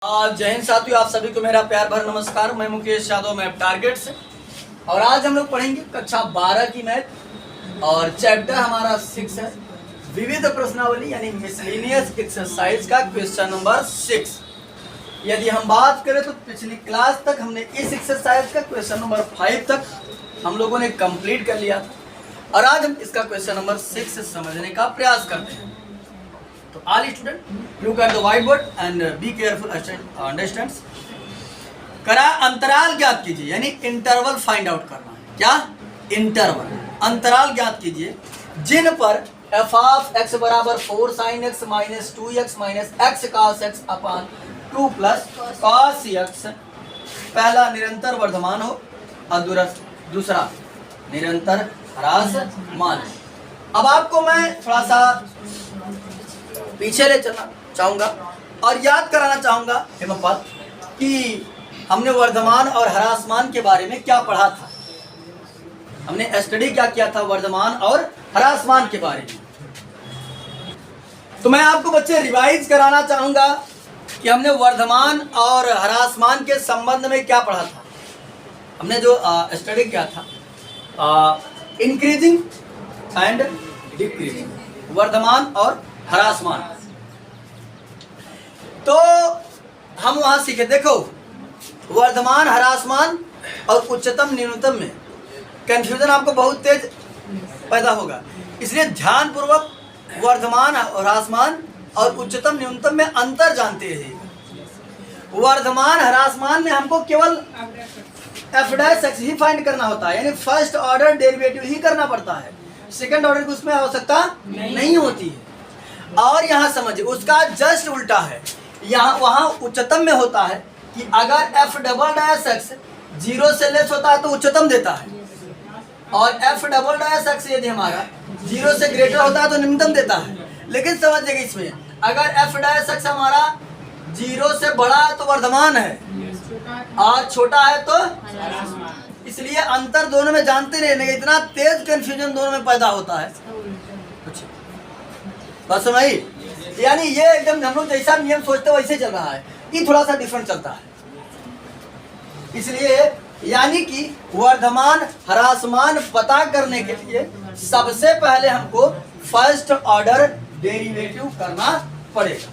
जय हिंद साथियों, आप सभी को मेरा प्यार भरा नमस्कार। मैं मुकेश यादव, मैप टारगेट से। और आज हम लोग पढ़ेंगे कक्षा 12 की मैथ और चैप्टर हमारा 6 है, विविध प्रश्नावली यानी मिसलेनियस एक्सरसाइज का क्वेश्चन नंबर 6। यदि हम बात करें तो पिछली क्लास तक हमने इस एक्सरसाइज का क्वेश्चन नंबर 5 तक हम लोगों ने कंप्लीट कर लिया था और आज हम इसका क्वेश्चन नंबर 6 समझने का प्रयास करते हैं। तो all student look at the white board and be careful understand. करा अंतराल ज्ञात कीजिए, यानी इंटरवल फाइंड आउट करना है। क्या? इंटरवल, अंतराल ज्ञात कीजिए जिन पर f ऑफ x बराबर 4 sin x minus 2x minus x cos x अपान 2 प्लस cos x पहला निरंतर वर्धमान हो और दूसरा निरंतर ह्रासमान। अब आपको मैं थोड़ा सा पीछे ले चलना चाहूँगा और याद कराना चाहूँगा हेमपाल कि हमने वर्धमान और ह्रासमान के बारे में क्या पढ़ा था। हमने स्टडी क्या किया था वर्धमान और ह्रासमान के बारे में। तो मैं आपको बच्चे रिवाइज कराना चाहूँगा कि हमने वर्धमान और ह्रासमान के संबंध में क्या पढ़ा था। हमने जो स्टडी किया था इंक्रीजिंग एंड डिक्रीजिंग, वर्धमान और ह्रासमान। तो हम वहां सीखे, देखो वर्धमान ह्रासमान और उच्चतम न्यूनतम में कंफ्यूजन आपको बहुत तेज पैदा होगा, इसलिए ध्यान पूर्वक वर्धमान और ह्रासमान और उच्चतम न्यूनतम में अंतर जानते हैं। वर्धमान ह्रासमान में हमको केवल f डैश x ही फाइंड करना होता है, यानी फर्स्ट ऑर्डर डेरिवेटिव ही करना पड़ता है, सेकंड ऑर्डर की उसमें आवश्यकता नहीं होती है। और यहाँ समझिए उसका जस्ट उल्टा है, यहाँ वहाँ उच्चतम में होता है कि अगर f डबल डैश x 0 से लेस होता है तो उच्चतम देता है, और f डबल डैश x यदि हमारा 0 से ग्रेटर होता है तो निम्नतम देता है। लेकिन समझिएगा इसमें अगर f डैश x हमारा 0 से बड़ा है तो वर्धमान है और छोटा है तो, इसलिए अंतर दोनों में जानते रहने, इतना तेज कंफ्यूजन दोनों में पैदा होता है। बस सुनाई, यानी ये एकदम हम लोग जैसा नियम सोचते वैसे चल रहा है, ये थोड़ा सा डिफरेंट चलता है। इसलिए यानी कि वर्धमान ह्रासमान पता करने के लिए सबसे पहले हमको फर्स्ट ऑर्डर डेरिवेटिव करना पड़ेगा,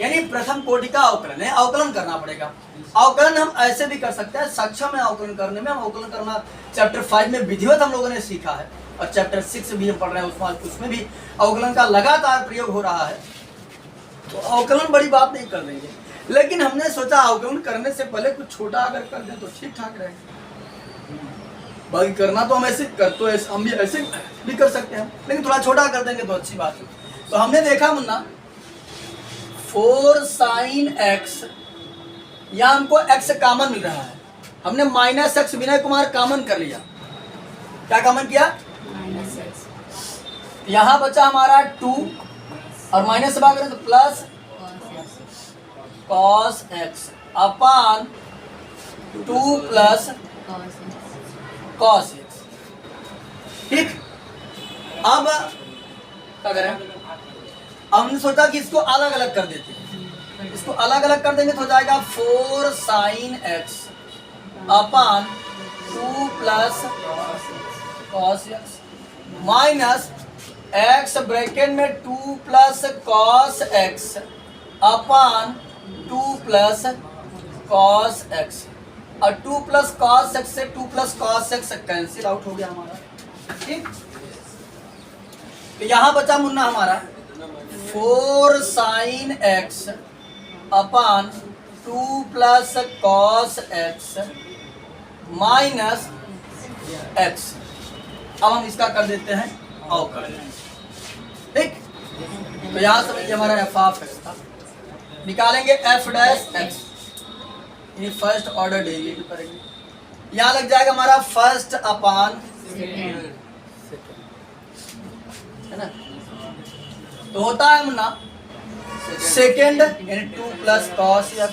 यानी प्रथम कोटि का अवकलन है, अवकलन करना पड़ेगा। अवकलन हम ऐसे भी कर सकते हैं, सक्षम है अवकलन करने में। हम अवकलन करना चैप्टर 5 में विधिवत हम लोगों ने सीखा है और चैप्टर 6 भी हम पढ़ रहे हैं, उसमें भी अवकलन का लगातार प्रयोग हो रहा है। तो अवकलन बड़ी बात नहीं कर देंगे, लेकिन हमने सोचा अवकलन करने से पहले कुछ छोटा अगर कर दें तो ठीक ठाक रहेगा। बाकी करना तो हम ऐसे हम भी ऐसे भी कर सकते हैं, लेकिन थोड़ा छोटा कर देंगे तो अच्छी बात है। तो हमने देखा मुन्ना 4 sin x, यहाँ हमको x कॉमन मिल रहा है, हमने minus x Vinay Kumar common कर लिया। क्या कॉमन किया? यहाँ बचा हमारा 2 और माइनस भाग करें तो प्लस cos x अपान 2 प्लस cos x। ठीक, अब क्या करें? हमने सोचा कि इसको अलग अलग कर देते हैं, इसको अलग अलग कर देंगे तो हो जाएगा 4 sin x अपान 2 plus cos x minus x bracket में 2 प्लस cos x अपान 2 प्लस cos x, और 2 प्लस cos x से 2 plus cos x cancel out हो गया हमारा। ठीक, तो यहाँ बचा मुन्ना हमारा 4 sin x अपान 2 plus cos x minus x। अब हम इसका कर देते हैं अवकलन। ठीक, तो यहाँ समझिए हमारा f ऑफ x था, निकालेंगे f डैश x, ये फर्स्ट ऑर्डर डेरिवेटिव करेंगे। यहाँ लग जाएगा हमारा फर्स्ट अपान सेकेंड, है ना। तो होता है मुन्ना सेकेंड यानी 2 plus cos x,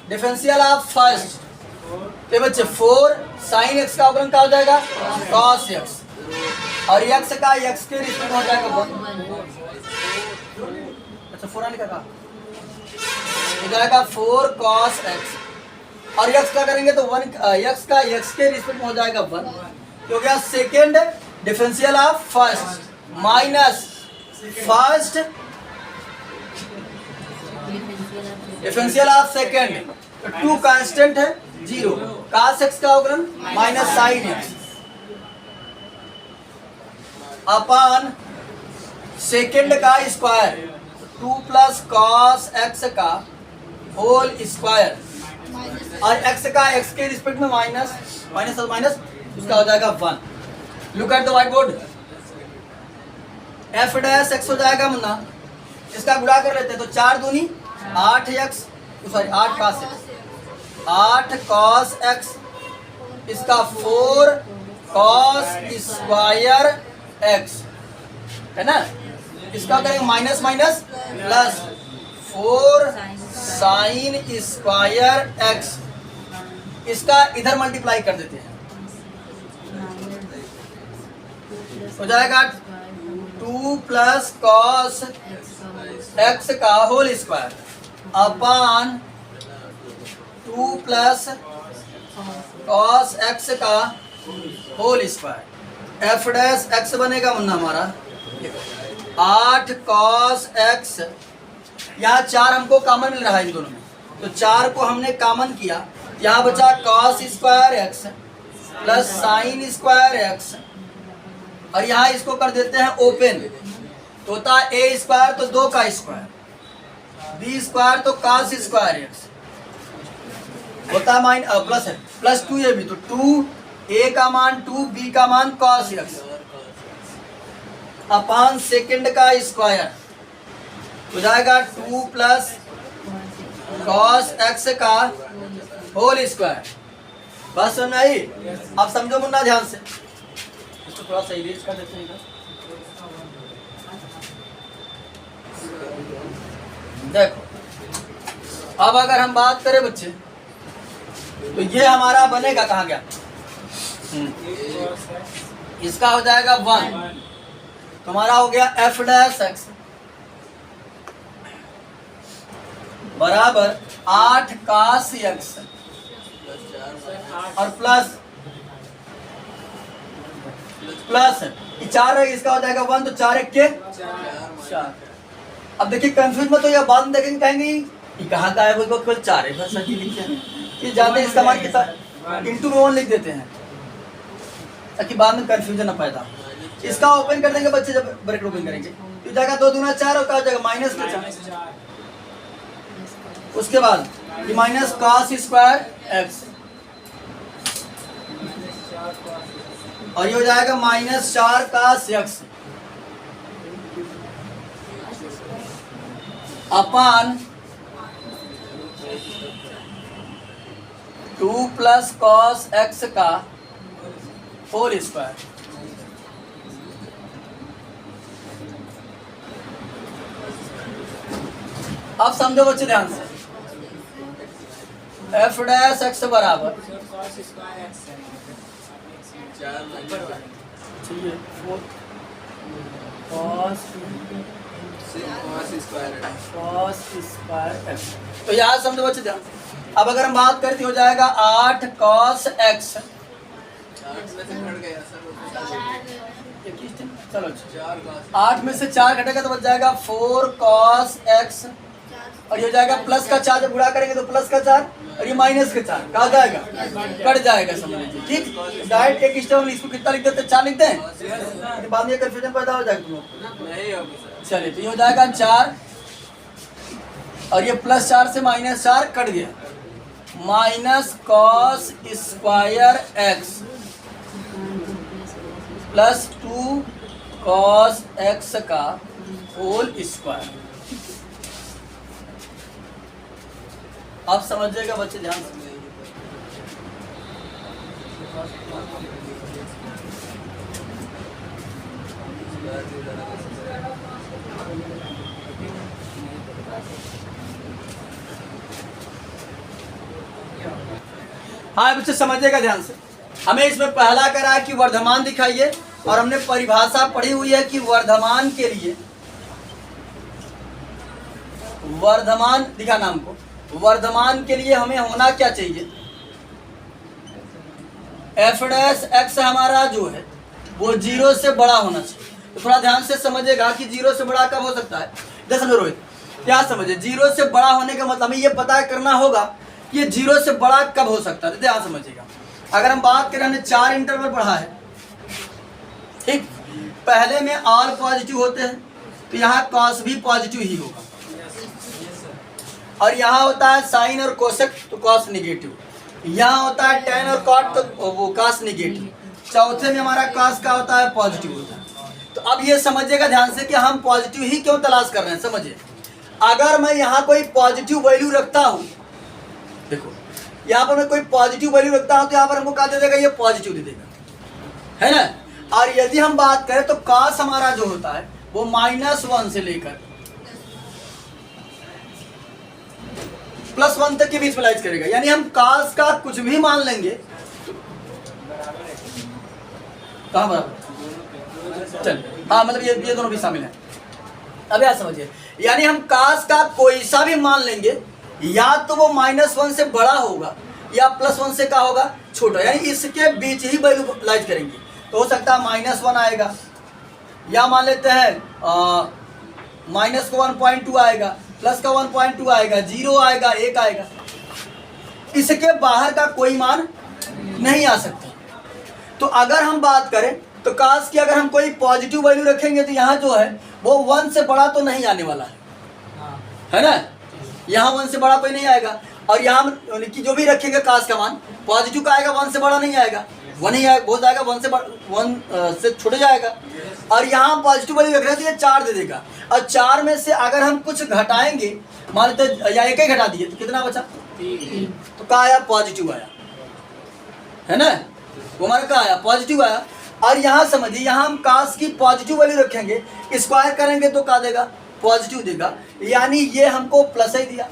differential of first. तो बच्चे 4 sin x का अवकलन क्या हो जाएगा? cos x, और x का x के रिस्पेक्ट में हो जाएगा 1। अच्छा 4 लिखा था, हो जाएगा 4 cos x, और x का करेंगे तो 1 x का x के रिस्पेक्ट में हो जाएगा 1, तो हो गया second differential of first minus first differential of second, तो 2 कांस्टेंट है 0, cos x का अवकलन minus sin x upon second का स्क्वायर 2 प्लस cos x का होल स्क्वायर, और x का x के रिस्पेक्ट में माइनस माइनस और माइनस, उसका हो जाएगा 1। Look at the white board, f dash x हो जाएगा मुन्ना, इसका गुणा कर लेते हैं तो 4 दूनी 8x, sorry 8 cos x, 8 cos x, इसका 4 cos स्क्वायर x है ना, इसका करेंगे minus minus plus 4 sine square x, इसका इधर मल्टीप्लाई कर देते हैं, हो जाएगा 2 प्लस cos x का whole square upon 2 plus cos x का whole square, f dash x बनेगा मुन्ना हमारा 8 cos x, यहाँ 4 हमको कॉमन मिल रहा है इन दोनों में, तो 4 को हमने कॉमन किया, यहाँ बचा cos square x plus sine square x, और यहाँ इसको कर देते हैं ओपन, तो होता है a स्क्वायर तो 2 का स्क्वायर, b स्क्वायर तो cos स्क्वायर x होता है प्लस है प्लस 2 ये भी, तो 2 a का मान 2, b का मान cos x अपॉन सेकेंड का स्क्वायर, हो जाएगा 2 प्लस cos x का होल स्क्वायर। बस सुन आई, अब समझो मुन्ना ध्यान से, इसको थोड़ा सा इरेज कर देते हैं। देखो अब अगर हम बात करें बच्चे, तो ये हमारा बनेगा कहाँ गया, इसका हो जाएगा 1, तुम्हारा हो गया f डैश x बराबर 8 cos x और प्लस ये 4 है, इसका हो जाएगा 1, तो 4 1 के 4। अब देखिए कंफ्यूज मत हो, या बाद में देखेंगे कहेंगे ये कहाँ का है, वो केवल 4 है बस सही लिखते हैं, ये ज्यादा इसका मान कितना इंटू में 1 लिख देते हैं ताकि बाद में कंफ्यूजन ना पैदा। इसका ओपन कर देंगे बच्चे, जब ब्रैकेट ओपन करेंगे तो जाएगा 2 दूना 4 और क्या हो जाएगा माइनस के 4, उसके बाद ये माइनस cos स्क्वायर x, और ये हो जाएगा minus 4 cos x upon 2 plus cos x का होल स्क्वायर। अब समझो बच्चे ध्यान से, f डैश x बराबर cos स्क्वायर x, तो यहाँ समझो बच्चे ध्यान। अब अगर हम बात करते हो जाएगा 8 cos x, चलो 8 में से 4 घटेगा तो बच जाएगा 4 cos x, और ये हो जाएगा प्लस का 4, जब गुणा करेंगे तो प्लस का 4, और ये माइनस का 4 कहा जाएगा कट जाएगा, समझ लीजिए ठीक। डायरेक्ट एक स्टेप इसको कितना लिख देते हैं, 4 लिखते हैं, बाद में कंफ्यूजन पैदा हो जाएगा तुम। चलिए तो ये हो जाएगा 4, और ये प्लस 4 से माइनस 4 कट गया, minus cos square x plus 2 cos x का होल स्क्वायर। आप समझिएगा बच्चे ध्यान से, हाँ बच्चे समझिएगा ध्यान से। हमें इसमें पहला करा कि वर्धमान दिखाइए, और हमने परिभाषा पढ़ी हुई है कि वर्धमान के लिए वर्धमान दिखा नाम को, वर्धमान के लिए हमें होना क्या चाहिए, एफ डैश एक्स हमारा जो है वो 0 से बड़ा होना चाहिए। तो थोड़ा ध्यान से समझिएगा कि 0 से बड़ा कब हो सकता है। जैसे समझो रोहित, क्या समझे, 0 से बड़ा होने का मतलब हमें ये पता करना होगा कि ये 0 से बड़ा कब हो सकता है। ध्यान समझिएगा, अगर हम बात करें हमने 4 इंटरवल पढ़ा है, ठीक, पहले में ऑल पॉजिटिव होते हैं तो यहाँ कॉस भी पॉजिटिव ही होगा, और यहाँ होता है साइन और कोसेक तो कॉस निगेटिव, यहाँ होता है टेन और कॉट तो वो कॉस निगेटिव, चौथे में हमारा कॉस का होता है पॉजिटिव होता है। तो अब ये समझिएगा ध्यान से कि हम पॉजिटिव ही क्यों तलाश कर रहे हैं। समझिए, अगर मैं यहाँ कोई पॉजिटिव वैल्यू रखता हूँ, देखो यहाँ पर मैं कोई पॉजिटिव वैल्यू रखता हूँ तो यहाँ पर हमको क्या दे देगा, ये पॉजिटिव दे देगा, है ना। और यदि हम बात करें तो कॉस हमारा जो होता है वो -1 से लेकर +1 तक के बीच में लाइज करेगा, यानी हम कॉस का कुछ भी मान लेंगे। कहाँ बराबर, चल हाँ, मतलब ये दोनों भी शामिल हैं। अब यार समझिए, यानी हम कॉस का कोई सा भी मान लेंगे, या तो वो -1 से बड़ा होगा या +1 से क्या होगा, छोटा, यानी इसके बीच ही वैल्यू लाइज करेंगे। तो हो सकता है -1 आएगा, या मान लेते हैं माइनस का 1.2 आएगा, प्लस का 1.2 आएगा, 0 आएगा, 1 आएगा, इसके बाहर का कोई मान नहीं आ सकता। तो अगर हम बात करें तो काश की अगर हम कोई पॉजिटिव वैल्यू रखेंगे तो यहाँ जो है वो 1 से बड़ा तो नहीं आने वाला है ना, यहाँ 1 से बड़ा कोई नहीं आएगा। और यहाँ की जो भी रखेंगे काश का मान पॉजिटिव का आएगा, 1 से बड़ा नहीं आएगा, 1 ही आएगा, हो जाएगा 1 से छोटे जाएगा। और यहाँ पॉजिटिव वैल्यू रख रहे हैं तो ये 4 दे देगा, और 4 में से अगर हम कुछ घटाएंगे, मान लेते या 1 ही घटा दिए तो कितना बचा, तो क्या आया, पॉजिटिव आया, है ना, वो हमारा क्या आया, पॉजिटिव आया। और यहाँ समझिए, यहाँ हम काश की पॉजिटिव वैल्यू रखेंगे, स्क्वायर करेंगे तो क्या देगा, पॉजिटिव देगा, यानी ये हमको प्लस ही दिया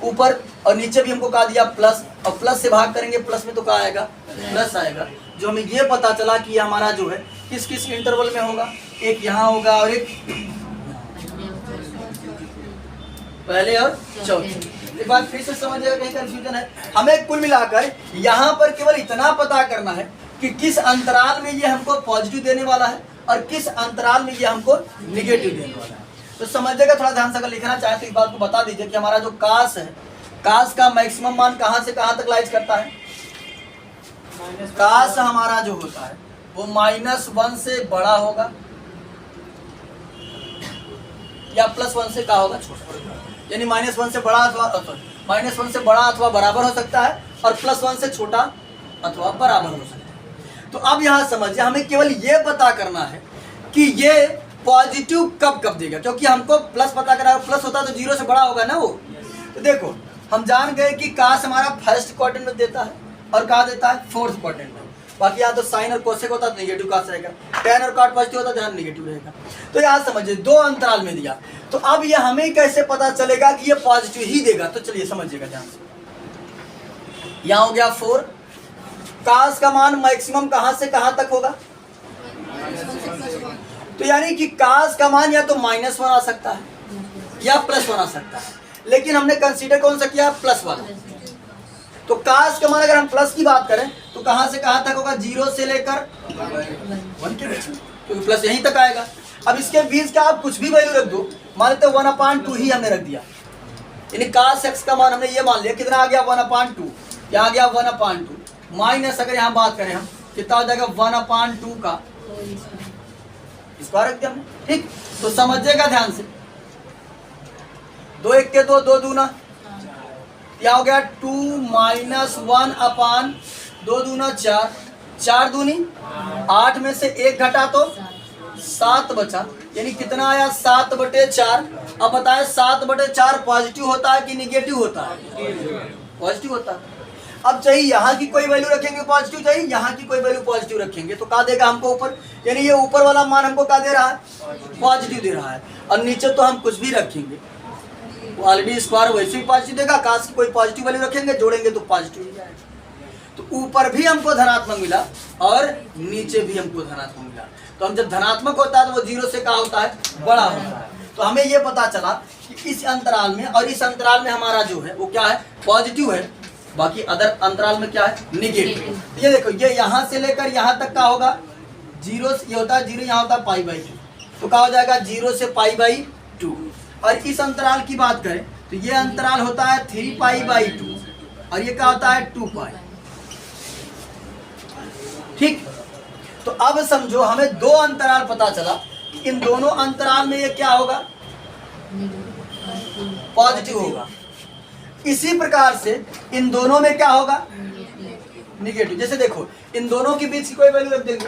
ऊपर, और नीचे भी हमको क्या दिया, प्लस, और प्लस से भाग करेंगे प्लस में तो क्या आएगा, प्लस आएगा। जो हमें ये पता चला कि ये हमारा जो है किस किस इंटरवल में होगा, एक यहाँ होगा और एक पहले और चौथे। एक बात फिर से समझिएगा, कहीं कंफ्यूजन है। हमें कुल मिलाकर यहाँ पर केवल इतना पता करना है कि किस अंतराल में ये हमको पॉजिटिव देने वाला है और किस अंतराल में ये हमको निगेटिव देने वाला है। तो समझिएगा, थोड़ा ध्यान से अगर लिखना चाहे तो इस बात को बता दीजिए कि हमारा जो काश है, काश का मैक्सिमम मान कहाँ से कहाँ तक लाइज करता है। काश हमारा जो होता है वो -1 से बड़ा होगा या +1 से क्या होगा, छोटा, यानी -1 से बड़ा अथवा -1 से बड़ा अथवा बराबर हो सकता है, और +1 से छोटा अथवा बराबर हो सकता है। तो अब यहाँ समझिए, हमें केवल ये पता करना है कि ये पॉजिटिव कब कब देगा, क्योंकि हमको प्लस पता करना है, प्लस होता है तो 0 से बड़ा होगा ना वो। तो देखो, हम जान गए कि काश हमारा फर्स्ट क्वाड्रेंट में देता है और कहाँ देता है, फोर्थ क्वाड्रेंट में। बाकी यहाँ तो साइन और कोसेक होता है नेगेटिव काश रहेगा, टेन और कॉट पॉजिटिव होता है ध्यान नेगेटिव रहेगा। तो यहाँ समझिए, 2 अंतराल में दिया, तो अब ये हमें कैसे पता चलेगा कि ये पॉजिटिव ही देगा। तो चलिए समझिएगा ध्यान से, यहाँ हो गया 4, काश का मान मैक्सिमम कहाँ से कहाँ तक होगा, तो यानी कि काश का मान या तो -1 आ सकता है या +1 आ सकता है, लेकिन हमने कंसीडर कौन सा किया, प्लस वाला। तो काश का मान अगर हम प्लस की बात करें तो कहाँ से कहाँ तक होगा, 0 से लेकर 1 के बीच में, क्योंकि प्लस यहीं तक आएगा। अब इसके बीच का आप कुछ भी वैल्यू रख दो, मान लेते 1/2 ही हमने रख दिया, यानी काश एक्स का मान हमने ये मान लिया, कितना आ गया, 1/2, क्या आ गया, 1/2 माइनस, अगर यहाँ बात करें हम कितना हो जाएगा, 1/2 का स्क्वायर रख दिया हमने, ठीक। तो समझिएगा ध्यान से, 2 1 के 2, 2 दूना, क्या हो गया, 2 - 1/2 दूना 4, 4 दूनी 8 में से 1 घटा तो 7 बचा, यानी कितना आया, 7/4। अब बताए 7/4 पॉजिटिव होता है कि निगेटिव होता है, पॉजिटिव होता है। अब चाहिए यहाँ की कोई वैल्यू रखेंगे पॉजिटिव, चाहिए यहाँ की कोई वैल्यू पॉजिटिव रखेंगे तो क्या देगा हमको ऊपर, यानी ये ऊपर वाला मान हमको क्या दे रहा है, पॉजिटिव दे रहा है, और नीचे तो हम कुछ भी रखेंगे ऑलरेडी स्क्वायर वैसे ही पॉजिटिव देगा, काश की कोई पॉजिटिव वैल्यू रखेंगे जोड़ेंगे तो पॉजिटिव ही जाएगा। तो ऊपर भी हमको धनात्मक मिला और नीचे भी हमको धनात्मक मिला। तो हम जब धनात्मक होता है तो वो 0 से क्या होता है, बड़ा होता है। तो हमें ये पता चला कि इस अंतराल में और इस अंतराल में हमारा जो है वो क्या है, पॉजिटिव है, बाकी अदर अंतराल में क्या है, निगेटिव। ये देखो, ये यहाँ से लेकर यहाँ तक का होगा 0, ये होता है 0, यहाँ होता है π/2, तो क्या हो जाएगा 0 से π/2। और इस अंतराल की बात करें तो ये अंतराल होता है 3π/2 और ये क्या होता है 2π। ठीक, तो अब समझो हमें दो अंतराल पता चला, इन दोनों अंतराल में ये क्या होगा, पॉजिटिव होगा। इसी प्रकार से इन दोनों में क्या होगा, निगेटिव। जैसे देखो, इन दोनों के बीच की कोई वैल्यू रख देंगे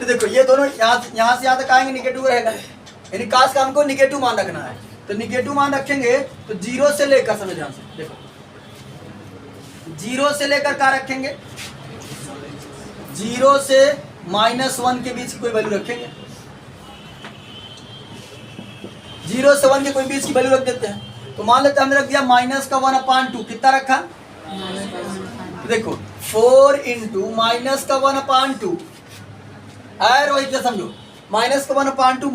तो देखो ये दोनों यहाँ से यहाँ तक आएंगे, निगेटिव रहेगा, यानी काश का हमको निगेटिव मान रखना है। तो निगेटिव मान रखेंगे तो 0 से लेकर, समझ ध्यान से देखो, 0 से लेकर क्या रखेंगे, 0 से -1 के बीच की कोई वैल्यू रखेंगे। 0 से 1 के कोई बीच की वैल्यू रख देते हैं। तो मान लेते हैं हमने रख दिया -1/2, कितना रखा, देखो 4 × -1/2 है, रोहित से समझो, -1/2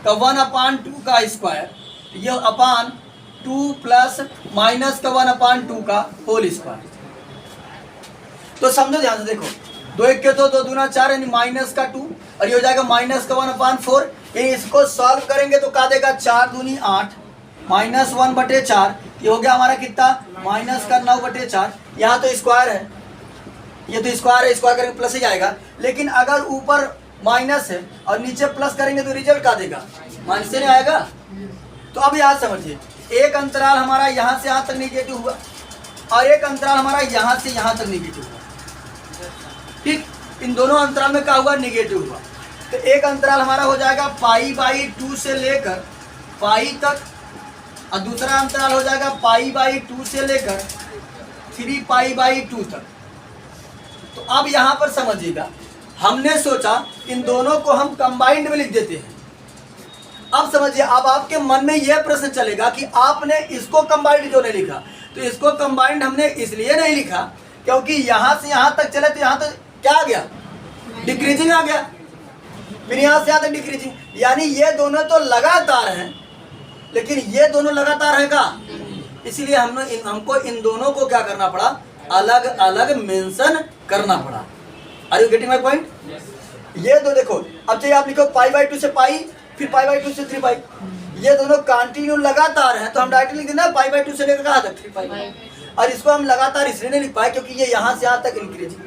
-1/2 का स्क्वायर, ये अपान 2 प्लस -1/2 का होल स्क्वायर। तो समझो ध्यान से, देखो 2 1 के 2, 2 दूना 4, यानी -2 और ये हो जाएगा -1/4। इसको सॉल्व करेंगे तो क्या देगा, 4 दूनी 8, -1/4, ये हो गया हमारा कितना, -9/4। यहाँ तो स्क्वायर है, ये तो स्क्वायर है, स्क्वायर करेंगे प्लस ही आएगा। लेकिन अगर ऊपर माइनस है और नीचे प्लस करेंगे तो रिजल्ट क्या देगा, माइनस से नहीं आएगा। तो अब याद समझिए, एक अंतराल हमारा यहाँ से यहाँ तक निगेटिव हुआ और एक अंतराल हमारा यहाँ से यहाँ तक निगेटिव हुआ। ठीक, इन दोनों अंतराल में क्या हुआ, निगेटिव हुआ। तो एक अंतराल हमारा हो जाएगा π/2 से लेकर π तक और दूसरा अंतराल हो जाएगा π/2 से लेकर 3π/2 तक। तो अब यहाँ पर समझिएगा, हमने सोचा इन दोनों को हम कंबाइंड में लिख देते हैं। अब समझिए, अब आपके मन में यह प्रश्न चलेगा कि आपने इसको कंबाइंड क्यों नहीं लिखा। तो इसको कंबाइंड हमने इसलिए नहीं लिखा क्योंकि यहाँ से यहाँ तक चले तो यहाँ तो क्या आ गया, डिक्रीजिंग आ गया, फिर यहाँ से यहाँ तक डिक्रीजिंग, यानी ये दोनों तो लगातार हैं, लेकिन ये दोनों लगातार है का, इसीलिए हमको इन दोनों को क्या करना पड़ा, अलग अलग मेंशन करना पड़ा। Are you getting my point? ये दो देखो, अब चाहिए आप लिखो π/2 से π, फिर π/2 से 3π, ये दोनों कंटिन्यू लगातार हैं, तो हम डायरेक्ट लिख देना π/2 से लेकर कहाँ तक 3π। और इसको हम लगातार इसलिए नहीं लिख पाए क्योंकि ये यहाँ से यहाँ तक इंक्रीजिंग,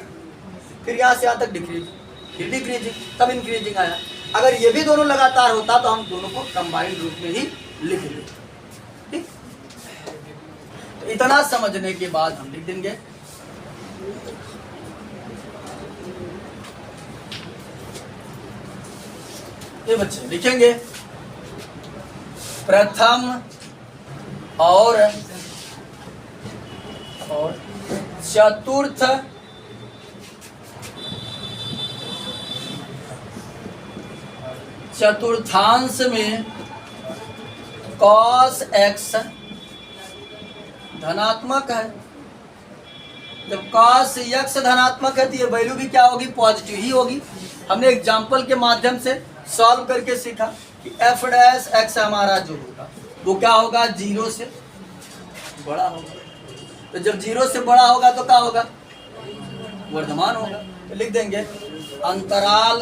फिर यहाँ से यहाँ तक डिक्रीजिंग, फिर डिक्रीजिंग, तब इंक्रीजिंग आया। अगर ये भी दोनों लगातार होता तो हम दोनों को कंबाइंड रूप में ही लिख लेते। ठीक, तो इतना समझने के बाद हम लिख देंगे ये बच्चे लिखेंगे प्रथम और चतुर्थ चतुर्थांश में cos x धनात्मक है। जब cos x धनात्मक है तो ये वैल्यू भी क्या होगी, पॉजिटिव ही होगी। हमने एग्जाम्पल के माध्यम से सॉल्व करके सीखा कि f' हमारा जो होगा वो क्या होगा, 0 से बड़ा होगा। तो जब 0 से बड़ा होगा तो क्या होगा, वर्धमान होगा। तो लिख देंगे अंतराल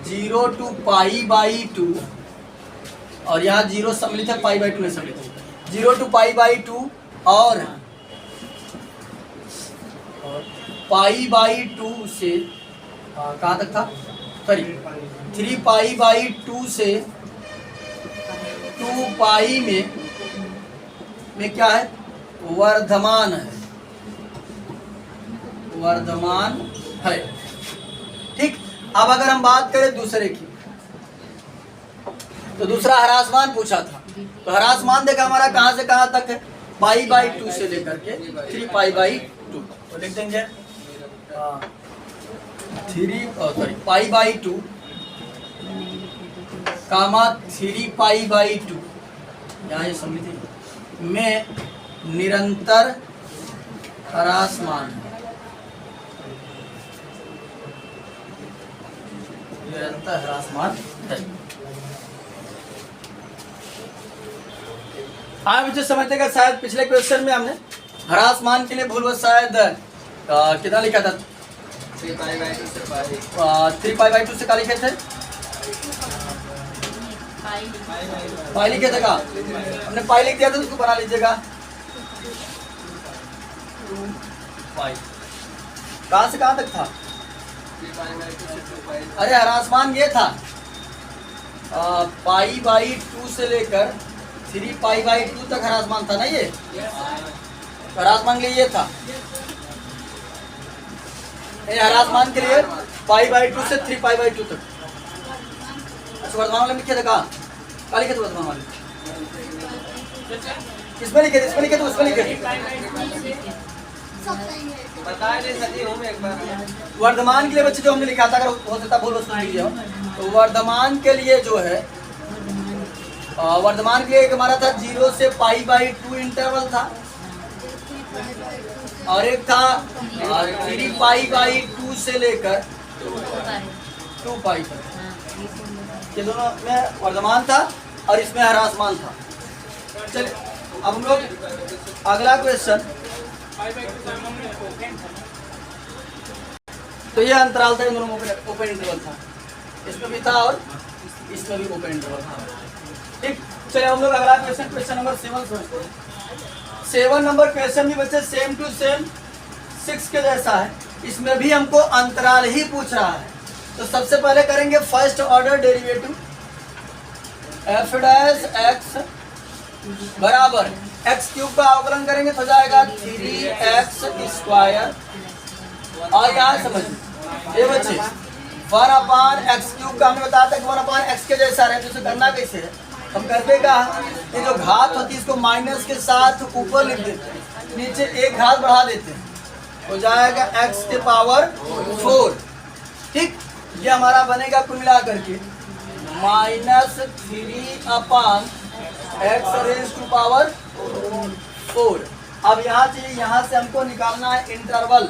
0 to π/2, और यहाँ 0 सम्मिलित है, π/2 में सम्मिलित है, 0 to π/2 और π/2 से कहाँ तक था, सॉरी 3π/2 से 2π में क्या है, वर्धमान है, वर्धमान है। ठीक, अब अगर हम बात करें दूसरे की, तो दूसरा ह्रासमान पूछा था, तो ह्रासमान देखा हमारा कहाँ से कहाँ तक है, π/2 से लेकर के 3π/2। तो लिख देंगे π/2 कामा 3π/2, यहाँ ये सम्मिलित में निरंतर ह्रासमान है, निरंतर ह्रासमान है। आप मुझे समझते शायद पिछले क्वेश्चन में हमने ह्रास मान के लिए भूलवश शायद कितना लिखा था 3π/2 से क्या लिखे थे पाई लिखे थे का हमने पाई लिख दिया था उसको बना लीजिएगा 2π कहाँ से कहाँ तक था अरे ह्रासमान ये था π/2 से लेकर 3π/2 तक ह्रासमान था ना ये ह्रासमान के लिए ये था ह्रासमान के लिए π/2 से 3π/2 तक वर्तमान वाले लिखे थे कहाँ लिखे थे वर्तमान वाले इसमें लिखे थे उसमें लिखे थे वर्धमान के लिए बच्चे जो हमने लिखा था अगर हो सकता भूल सुन लीजिए तो वर्धमान के लिए जो है वर्धमान के लिए एक हमारा था 0 से π/2 इंटरवल था और एक था 3π/2 से लेकर 2π तक ये दोनों में वर्धमान था और इसमें ह्रासमान था। चलिए अब हम लोग अगला क्वेश्चन तो ये अंतराल था इन दोनों में ओपन इंटरवल था इसमें भी था और इसमें भी ओपन इंटरवल था ठीक। चलिए हम लोग अगला क्वेश्चन नंबर 7 सोचते हैं। 7 नंबर क्वेश्चन भी बच्चे सेम टू सेम 6 के जैसा है इसमें भी हमको अंतराल ही पूछ रहा है तो सबसे पहले करेंगे फर्स्ट ऑर्डर डेरिवेटिव f' बराबर x³ का अवकलन करेंगे तो जाएगा 3x² और यहाँ समझिए ये बच्चे 1/x³ का हमने बताया था कि 1/x के जैसा रहे तो इसे करना कैसे है हम करते का ये जो घात होती है इसको माइनस के साथ ऊपर लिख देते हैं नीचे एक घात बढ़ा देते हैं हो जाएगा x⁴ ठीक। ये हमारा बनेगा कुल मिला करके -3/x⁴। अब यहाँ से हमको निकालना है इंटरवल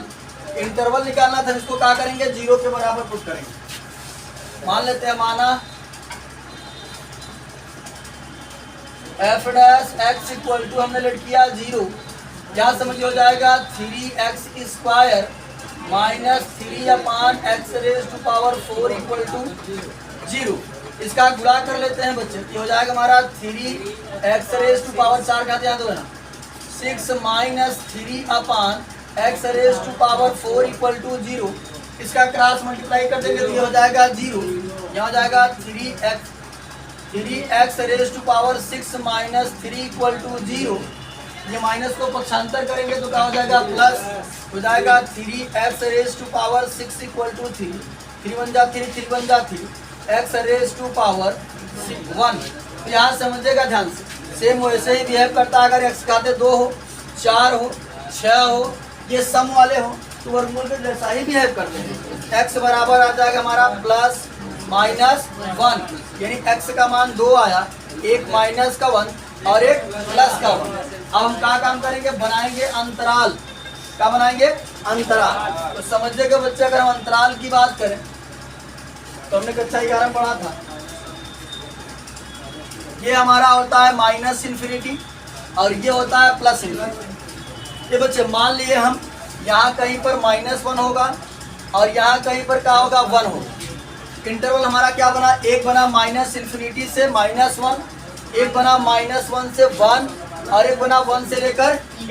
निकालना था इसको क्या करेंगे 0 के बराबर पुट करेंगे मान लेते हैं माना f' हमने लेट किया 0 यहाँ समझ हो जाएगा 3x² -3/x⁴ 0 इसका गुणा कर लेते हैं बच्चे ये हो जाएगा हमारा 3x⁴ घात यहाँ दो है ना 6 -3/x⁴ 0 इसका क्रॉस मल्टीप्लाई कर देंगे तो ये हो जाएगा 0 यहाँ हो जाएगा 3x⁴ 6 - 3 0 ये माइनस को पक्षांतर करेंगे तो क्या हो जाएगा प्लस हो जाएगा 3x⁴ 6 = 3 3 1 जा 3 3 1 जा 3 x⁴ 1 तो यहाँ समझिएगा ध्यान से सेम वैसे ही बिहेव करता है अगर x खाते 2 हो 4 हो 6 हो ये सम वाले हो तो वर्गमूल के जैसा ही बिहेव करते हैं x बराबर आ जाएगा हमारा प्लस माइनस 1 यानी x का मान 2 आया एक माइनस का 1 और एक प्लस का 1। अब हम क्या काम करेंगे बनाएंगे अंतराल क्या बनाएंगे अंतराल तो समझिएगा बच्चे अगर हम अंतराल की बात करें तो हमने कक्षा 11 में पढ़ा था ये हमारा होता है -∞ और ये होता है +∞। ये बच्चे मान लिए हम यहाँ कहीं पर -1 होगा और यहाँ कहीं पर क्या होगा 1 होगा इंटरवल हमारा क्या बना एक बना -∞ से -1 एक बना -1 से 1 और एक बना 1 से लेकर ∞।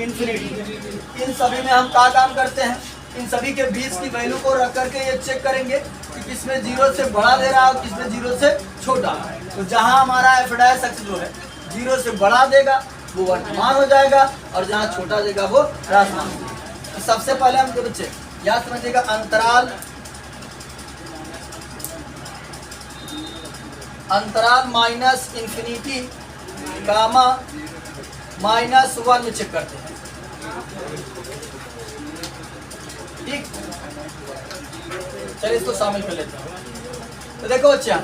इन सभी में हम क्या काम करते हैं इन सभी के बीच की वैल्यू को रख करके ये चेक करेंगे कि किसमें 0 से बड़ा दे रहा है और किसमें 0 से छोटा। तो जहां हमारा f' जो है 0 से बड़ा देगा वो वर्तमान हो जाएगा और जहां छोटा देगा वो ह्रासमान हो जाएगा। तो सबसे पहले हम बच्चे याद समझिएगा अंतराल -∞ गामा -1 में चेक करते हैं ठीक। चलिए इसको शामिल कर लेते हैं। तो देखो अच्छा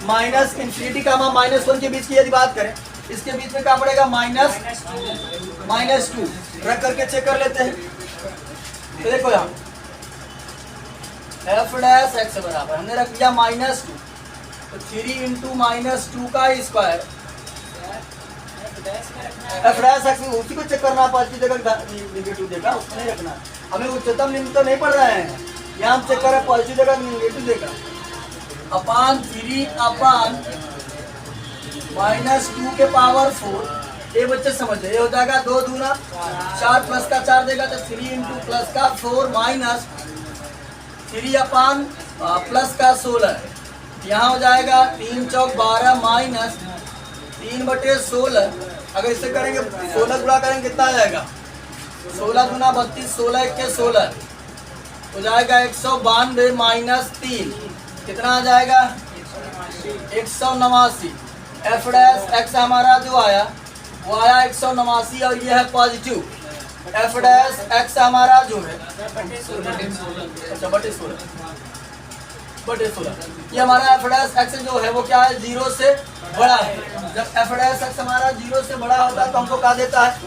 -∞ गामा -1 के बीच की यदि बात करें इसके बीच में क्या पड़ेगा -2 रख करके चेक कर लेते हैं। तो देखो यहाँ f' बराबर हमने रख दिया -2 तो 3 × -2 का स्क्वायर एफ डैश एक्स उसी को चेक करना, पॉजिटिव देगा निगेटिव देगा, उसको नहीं रखना। हमें उच्चतम निम्न तो नहीं पढ़ रहे हैं, यहाँ हम चेक कर रहे हैं पॉजिटिव देगा निगेटिव देगा। अपान 3 अपान -2 के पावर 4, ये बच्चे समझे, ये हो जाएगा 2 दूना 4 प्लस का 4 देगा तो 3 इंटू प्लस का 4 माइनस 3 अपान प्लस का 16, यहाँ हो जाएगा 3 चौक 12 माइनस 3/16। अगर इसे करेंगे 16 गुणा करेंगे कितना आ जाएगा, 16 दूना 32, 16 1 16 हो जाएगा 192 माइनस 3 कितना आ जाएगा 189। एफ डैश एक्स हमारा जो आया वो आया 189 और ये है पॉजिटिव। एफ डैश एक्स हमारा जो है अच्छा बटे 16 ये हमारा एफ डैश एक्स जो है वो क्या है 0 से बड़ा है। जब एफ डैश एक्स हमारा 0 से बड़ा होता है तो हमको क्या देता है,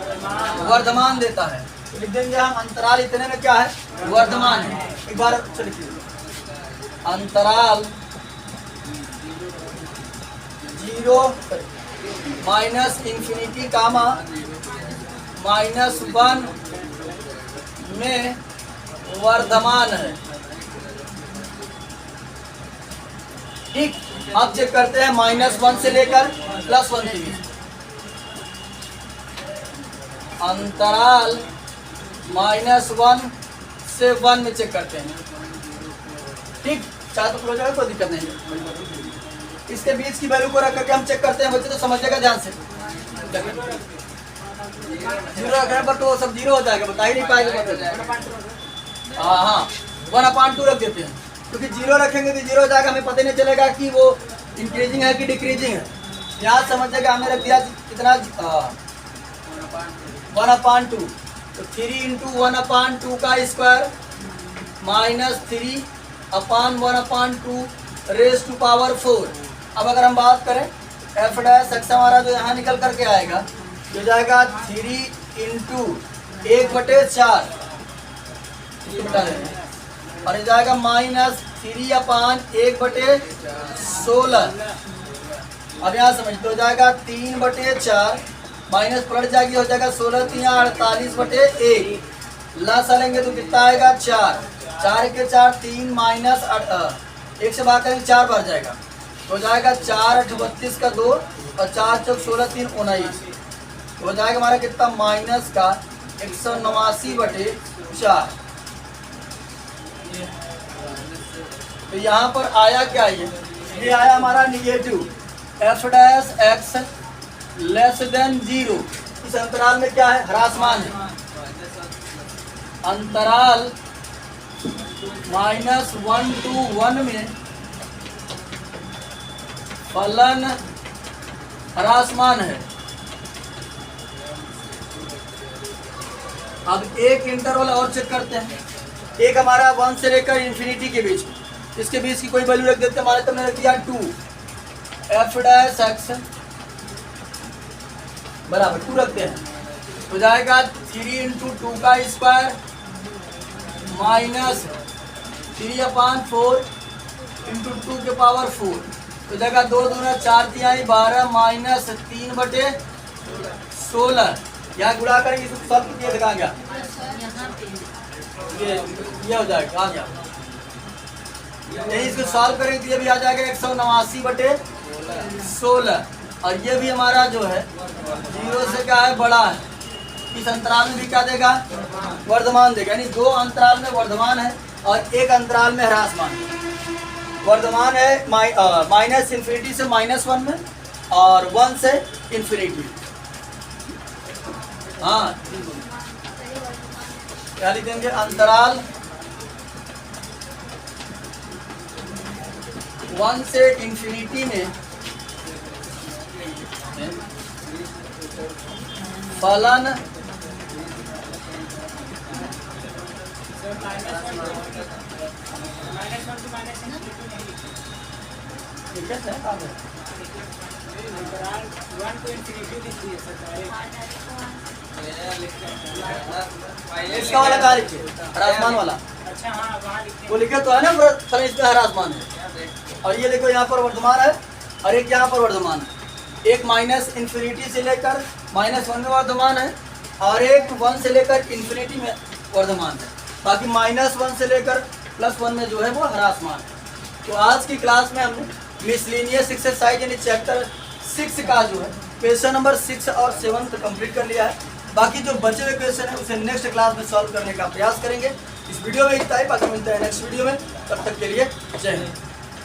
वर्धमान देता है। तो लिख देंगे हम अंतराल इतने में क्या है, वर्धमान है। एक बार लिखिए, अंतराल 0 माइनस इंफिनिटी कामा -1 में वर्धमान है। ठीक, अब चेक करते हैं -1 से लेकर +1 के बीच अंतराल -1 से 1 में चेक करते हैं। ठीक, चाहे तो क्लोज है, कोई दिक्कत नहीं है। इसके बीच की वैल्यू को रख करके हम चेक करते हैं, बच्चे तो समझिएगा ध्यान से। 0 रखने पर तो सब 0 हो जाएगा, बता ही नहीं पाएगा। हाँ 1/2 रख देते हैं, क्योंकि 0 रखेंगे तो 0 हो जाएगा, हमें पता नहीं चलेगा कि वो इंक्रीजिंग है कि डिक्रीजिंग है। यहाँ समझिएगा हमने रख दिया कितना 1/2, तो 3 इंटू 1/2 का square minus 3 upon 1/2 raise to power 4। अब अगर हम बात करें एफ डैश एक्स हमारा जो यहाँ निकल करके आएगा जो जाएगा 3 इंटू 1/4 और ये जाएगा -3 अपान 1/16। अब यहाँ समझते हो जाएगा 3/4 माइनस पलट जाएगी, हो जाएगा 16 3 48/1। लस लेंगे तो कितना आएगा 4, 4 के 4 3 माइनस 1 से बात करेंगे 4 बार जाएगा, तो हो जाएगा 4 8 32 का 2 और 4 चौक 16 3 19 हो जाएगा हमारा कितना माइनस का 189/4। तो यहाँ पर आया क्या, ये आया हमारा negative. F dash x less than 0 इस अंतराल में क्या है, ह्रासमान है। अंतराल -1 to 1 में फलन ह्रासमान है। अब एक इंटरवल और चेक करते हैं, एक हमारा 1 से लेकर इंफिनिटी के बीच, इसके बीच की कोई वैल्यू रख देते हैं। हमारे तुमने रख दिया 2, एफ डैश एक्स बराबर 2 रखते हैं, हो जाएगा 3 इंटू 2 का स्क्वायर माइनस 3/4 इंटू 2 के पावर 4, तो जगह 2 दूना 4 3 12 माइनस 3/16। यहाँ गुणा करेंगे इसको सब कितने दिखा गया, ये हो जाएगा आ गया। यही इसको सॉल्व करेंगे तो ये भी आ जाएगा 189/16 और ये भी हमारा जो है 0 से क्या है बड़ा है। इस अंतराल में भी क्या देगा, वर्धमान देगा, यानी 2 अंतराल में वर्धमान है और एक अंतराल में ह्रासमान है। वर्धमान है माइनस इंफिनिटी से -1 में और 1 से इंफिनिटी। हाँ क्या लिखेंगे, अंतराल 1 से इंफिनिटी में फलन इसका वाला कहा लिखिए, ह्रासमान वाला। अच्छा हाँ वहाँ वो लिखे तो है ना, फलन इसका ह्रासमान है। और ये देखो यहाँ पर वर्धमान है और एक यहाँ पर वर्धमान है, एक माइनस इन्फिनिटी से लेकर -1 में वर्धमान है और एक 1 से लेकर इन्फिनिटी में वर्धमान है। बाकी -1 से लेकर +1 में जो है वो ह्रासमान है। तो आज की क्लास में हमने मिसलिनियस एक्सरसाइज यानी चैप्टर 6 का जो है क्वेश्चन नंबर 6 और 7 कंप्लीट कर लिया है। बाकी जो बचे हुए क्वेश्चन है उसे नेक्स्ट क्लास में सॉल्व करने का प्रयास करेंगे। इस वीडियो में इतना ही, बाकी मिलता है नेक्स्ट वीडियो में। तब तक के लिए जय हिंद।